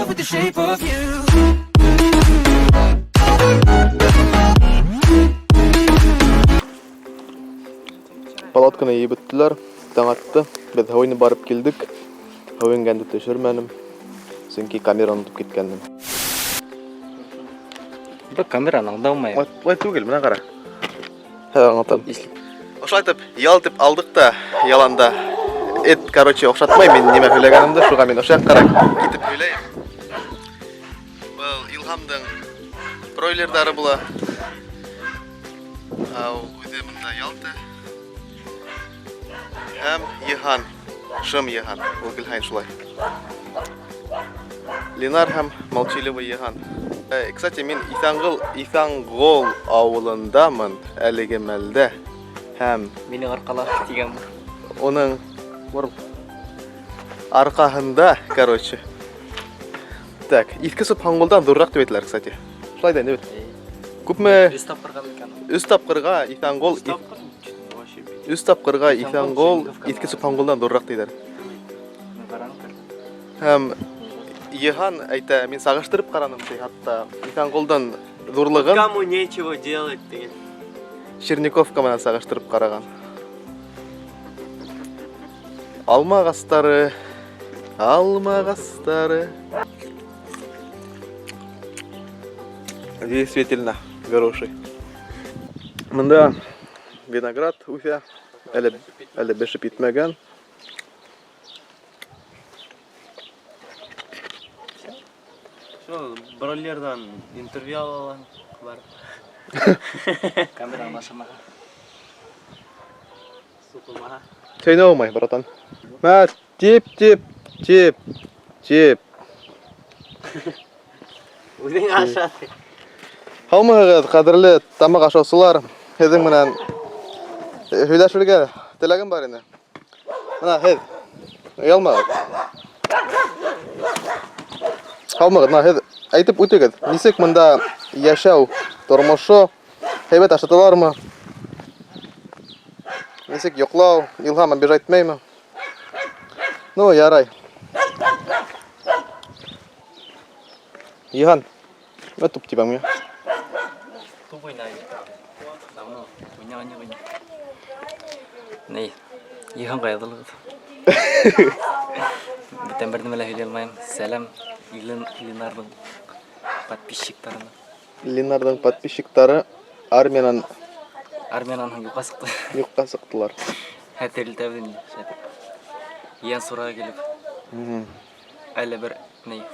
love with the shape of you. Palatkаны ебеттілер, таң атты. Біз хауыны барып келдік. Хауынгәнді төшірмәнім. Сөнки камераны ұтып кеткәнмін. Бұл камераны аңдамай. Ой түгел, мына қара. Аңлатам. Ошо айтып, ялтып алдық та, яланда. Короче, оқшатмай мен неме сөйлегенімді, шуға мен ошо жаққа кетіп сөйлейм. Бұл Илхамдың бройлердары була. Ау, үйде мында ялты. Һәм Йыхан, шым Йыхан, ул Гөлхайн шулай. Ленар һәм молчаливый Йыхан. Кстати, мен Исаңғол ауылындамын әлеге мәлдә. Һәм Мені арқала деген бұл. оның арқасында, короче. Так, Иске Субханғолдан дұррақ деп етілер, кстати. Шулай да, не бет? Күпме Үз тапқырға екен. үз тапқырға Исаңғол Үз тапқырға Исаңғол Иске Субханғолдан дұррақ дейдер. Һәм Йыхан әйтә, мен сағыштырып қараным дей, хатта Исаңғолдан зурлығын Кому нечего делать деген. Черниковка менән сағыштырып қараған. Алма ағастары, действительно хороший. Мында виноград үсә, әле бешеп итмәгән. Бройлердан интервью алалан бар. Камераны ашамаға. Сукылмаға. Сөйне алмай, братан. Мә, теп. Өзің ашады. Халмығыз, қадірлі тамақ ашаусылар. Һеҙҙең менән һөйләшергә теләгем бар ине. Мына һеҙ, оялмағыҙ. Халмығыҙ, мына һеҙ әйтеп үтегеҙ. Нисек мында йәшәү, тормошо, һәйбәт ашаталармы? Нисек йоҡлау, Илһам обижайтмәйме? Ну, ярай. Йыхан, мә туп тибәң миңә. Туп ойнай. Давно ойнай. Ней, Йыхан ҡайҙылығыҙ. Бүтән берҙе мелә һөйләй алмайым. Сәләм Ленардың подписчиктарына. Ленардың подписчиктары армиянан Юҡҡа сыҡты. юҡҡа сыҡтылар. Хәтерләтәбеҙ шәтеп. Йән сураға килеп. Әле бер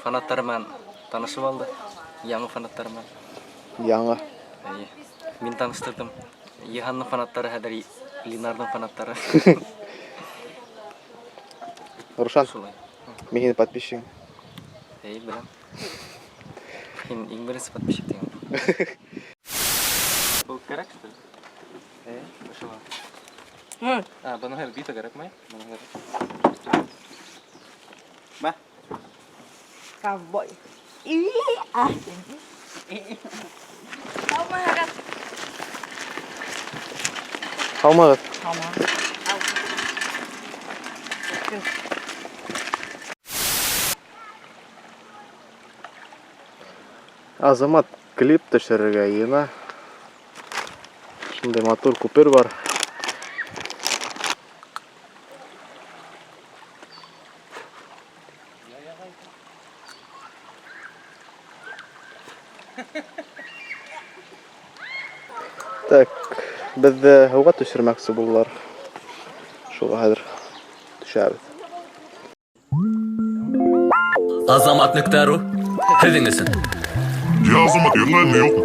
фанаттары менән танышып алды. Яңы фанаттары менән. Яңы. Мин таныштырдым. Йыханның фанаттары хәҙер Ленардың фанаттары. Рушан, Шулай. мин һинең подписчигың. Беләм. Һин иң беренсе подписчик дигән. Бұл кәрәк, что ли? Ошоға. Бының һәр бита кәрәкмәй? Ма? Ковбой. Халмығыҙ. Азамат клип төшөрөргә йыйына. Шундай матур күпер бар. Так, беҙҙе һыуға төшөрмәксе булалар. Шуға хәҙер төшәбеҙ. Азамат.ру һеҙҙең өсөн. Азамат, йырлаймы, юҡмы?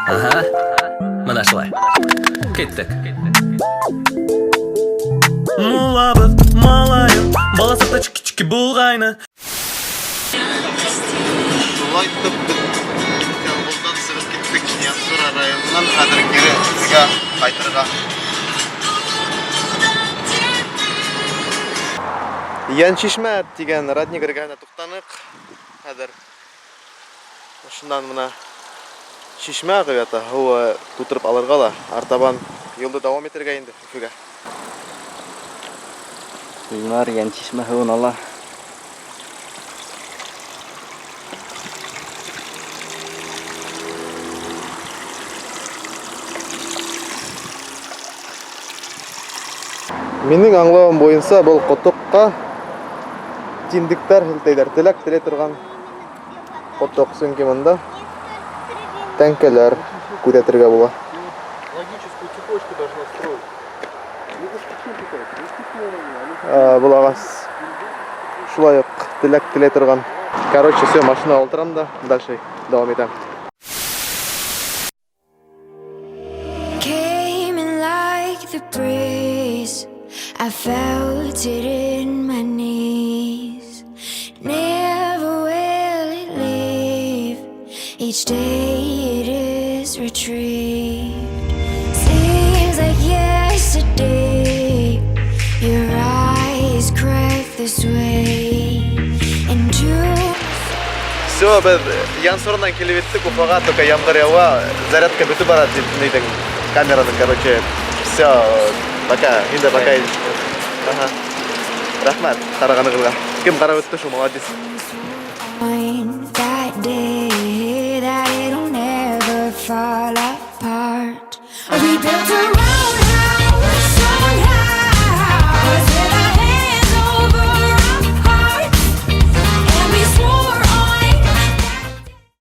Аһа, мына шулай. Киттек. Мулабыҙ, малайым, баласыҡта чики-чики булғайны. Шулай итеп, Истанбулдан сығып киттек, Янсура районынан хәҙер кире беҙгә ҡайтырға. Йәншишмә тигән Радник эргәһенә туҡтаныҡ. Хәҙер шундан мына шишмә ағыуята һыуы тутырып алырға ла, артабан юлды дауам итергә инде Өфөгә. Ленар йәншишмә һыуын ала. Менің аңлауым бойынша бұл құтыққа тиндіктер hilteyler, тілек тіле тұрған құтық сөңке мұнда тәңкелер көтетірге бола. Логическую цепочку должна строить. Бұл ағас шулай ук тілек тіле тұрған. Короче, все, машина отырам да, дальше давам етем. Came in like the breeze. I felt it in my knees. Never will it leave. Each day it is retrieved. Seems like yesterday. Your eyes cracked this way into. Все, біз ян сорынан келіп еттік, уфаға только ямғыр яуа, зарядка бүті барады дейтін камераның, короче, все, пока, енді пока. Ага. Рахмат, қарағаныңызға. Кім қарап өтті шу, молодец. That day that it'll never fall off.